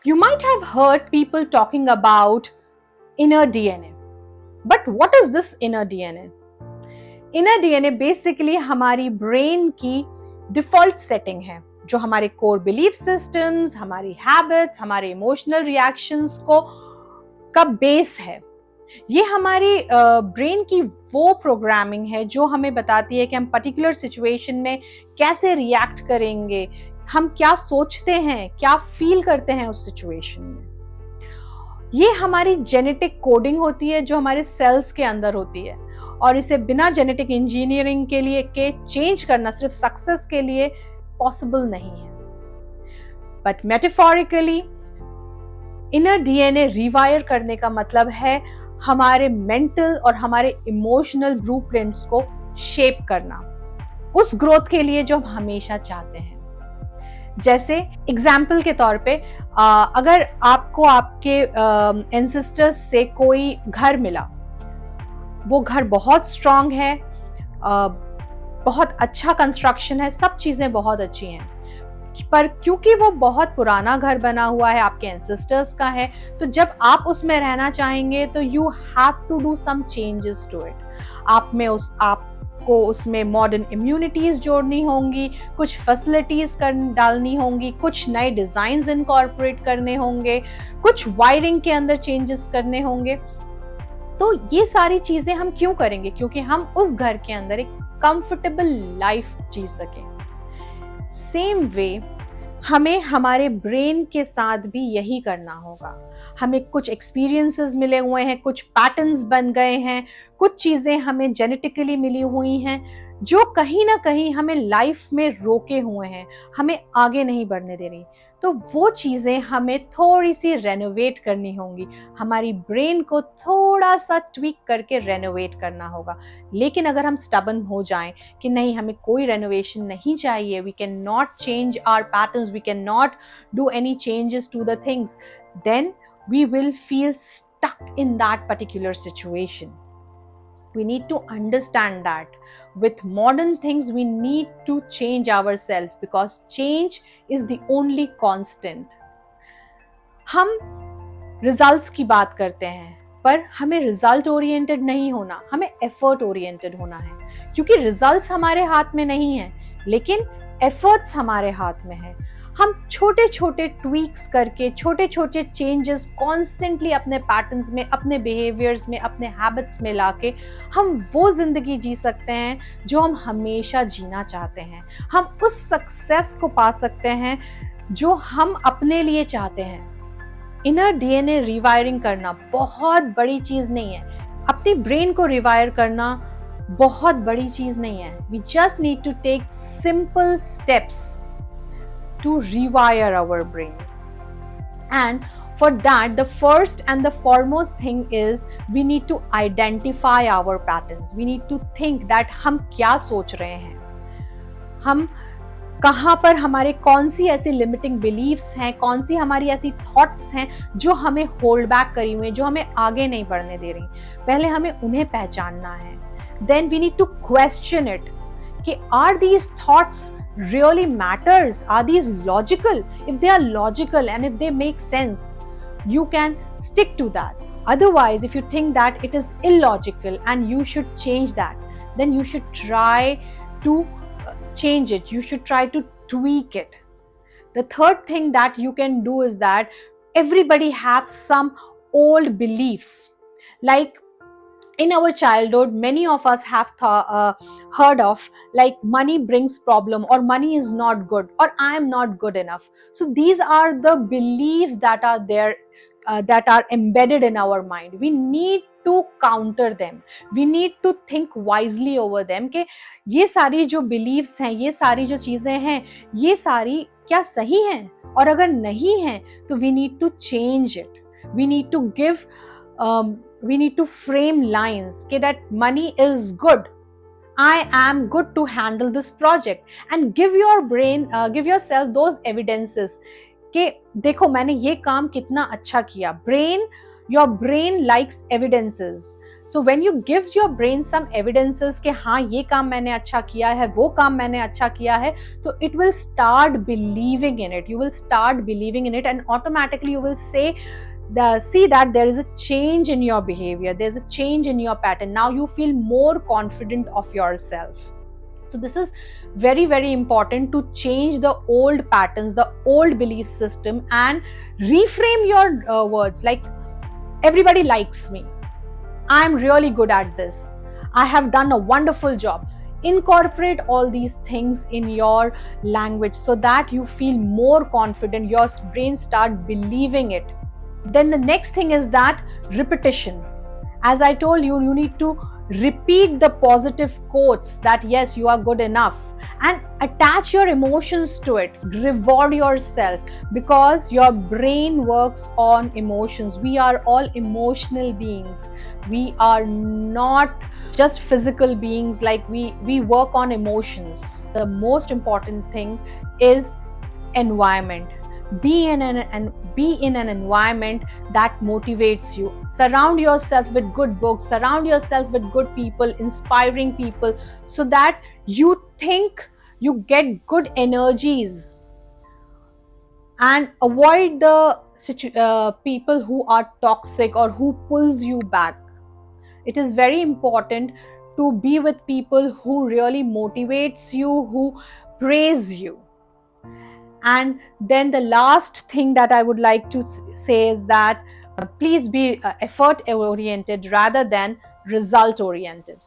You might have heard people talking about inner DNA. But what is this inner DNA? Inner DNA basically हमारी brain की default setting है, जो हमारे core belief systems, हमारी habits, हमारे emotional reactions को का बेस है। ये हमारी ब्रेन की वो प्रोग्रामिंग है जो हमें बताती है कि हम पर्टिकुलर सिचुएशन में कैसे रिएक्ट करेंगे, हम क्या सोचते हैं, क्या फील करते हैं उस सिचुएशन में। ये हमारी जेनेटिक कोडिंग होती है जो हमारे सेल्स के अंदर होती है, और इसे बिना जेनेटिक इंजीनियरिंग के लिए के चेंज करना सिर्फ सक्सेस के लिए पॉसिबल नहीं है। But metaphorically inner DNA rewire करने का मतलब है हमारे मेंटल और हमारे इमोशनल ब्लूप्रिंट्स को शेप करना उस ग्रोथ के लिए जो हम हमेशा चाहते हैं। जैसे एग्जाम्पल के तौर पे अगर आपको आपके एंसेस्टर्स से कोई घर मिला, वो घर बहुत स्ट्रांग है, बहुत अच्छा कंस्ट्रक्शन है, सब चीजें बहुत अच्छी हैं, पर क्योंकि वो बहुत पुराना घर बना हुआ है, आपके एंसेस्टर्स का है, तो जब आप उसमें रहना चाहेंगे तो you have to do some changes to it. आपको उसमें मॉडर्न इम्यूनिटीज जोड़नी होंगी, कुछ फैसिलिटीज डालनी होंगी, कुछ नए डिजाइन्स इनकॉर्पोरेट करने होंगे, कुछ वायरिंग के अंदर चेंजेस करने होंगे। तो ये सारी चीजें हम क्यों करेंगे? क्योंकि हम उस घर के अंदर एक कंफर्टेबल लाइफ जी सकें। सेम वे हमें हमारे ब्रेन के साथ भी यही करना होगा। हमें कुछ एक्सपीरियंसेस मिले हुए हैं, कुछ पैटर्न्स बन गए हैं, कुछ चीजें हमें जेनेटिकली मिली हुई हैं जो कहीं ना कहीं हमें लाइफ में रोके हुए हैं, हमें आगे नहीं बढ़ने दे रही। तो वो चीजें हमें थोड़ी सी रेनोवेट करनी होंगी, हमारी ब्रेन को थोड़ा सा ट्विक करके रेनोवेट करना होगा। लेकिन अगर हम स्टबन हो जाएं कि नहीं, हमें कोई रेनोवेशन नहीं चाहिए, we can not change our patterns, we can not do any changes to the things, then we will feel stuck in that particular situation. We need to understand that with modern things we need to change ourselves because change is the only constant. हम results की बात करते हैं, पर हमें result oriented नहीं होना, हमें एफर्ट ओरिएंटेड होना है। क्योंकि रिजल्ट्स हमारे हाथ में नहीं है, लेकिन एफर्ट्स हमारे हाथ में है। हम छोटे छोटे ट्वीक्स करके, छोटे छोटे चेंजेस कॉन्स्टेंटली अपने पैटर्न्स में, अपने बिहेवियर्स में, अपने हैबिट्स में लाके हम वो जिंदगी जी सकते हैं जो हम हमेशा जीना चाहते हैं। हम उस सक्सेस को पा सकते हैं जो हम अपने लिए चाहते हैं। इनर डीएनए रिवायरिंग करना बहुत बड़ी चीज नहीं है, अपनी ब्रेन को रिवायर करना बहुत बड़ी चीज नहीं है। We just need to take simple steps to rewire our brain. And for that, the first and the foremost thing is we need to identify our patterns. We need to think that हम क्या सोच रहे हैं, हम कहाँ पर, हमारे कौन सी ऐसी लिमिटिंग बिलीव्स हैं, कौन सी हमारी ऐसी थॉट्स हैं जो हमें होल्ड बैक करी हुई हैं, जो हमें आगे नहीं बढ़ने दे रही। पहले हमें उन्हें पहचानना है। Then we need to question it कि are these thoughts really matters? Are these logical? If they are logical and if they make sense, you can stick to that. Otherwise, if you think that it is illogical and you should change that, then you should try to change it. You should try to tweak it. The third thing that you can do is that everybody have some old beliefs. Like in our childhood, many of us have heard of like money brings problem, or money is not good, or I am not good enough. So these are the beliefs that are there, that are embedded in our mind. We need to counter them. We need to think wisely over them कि ये सारी जो beliefs हैं, ये सारी जो चीजें हैं, ये सारी क्या सही हैं? और अगर नहीं हैं तो we need to change it. We need to give we need to frame lines कि that money is good, I am good to handle this project, and give your brain, give yourself those evidences कि देखो मैंने ये काम कितना अच्छा किया। Brain your brain likes evidences. So when you give your brain some evidences कि हाँ ये काम मैंने अच्छा किया है, वो काम मैंने अच्छा किया है, तो it will start believing in it. You will start believing in it, and automatically you will see that there is a change in your behavior, there's a change in your pattern. Now you feel more confident of yourself. So this is very, very important to change the old patterns, the old belief system, and reframe your words like, everybody likes me, I'm really good at this, I have done a wonderful job. Incorporate all these things in your language so that you feel more confident, your brain start believing it. Then the next thing is that repetition. As I told you, you need to repeat the positive quotes that yes, you are good enough, and attach your emotions to it. Reward yourself, because your brain works on emotions. We are all emotional beings. We are not just physical beings. Like we work on emotions. The most important thing is environment. Be in an environment that motivates you. Surround yourself with good books, surround yourself with good people, inspiring people, so that you think you get good energies, and avoid the people who are toxic or who pulls you back. It is very important to be with people who really motivates you, who praise you. And then the last thing that I would like to say is that please be effort oriented rather than result oriented.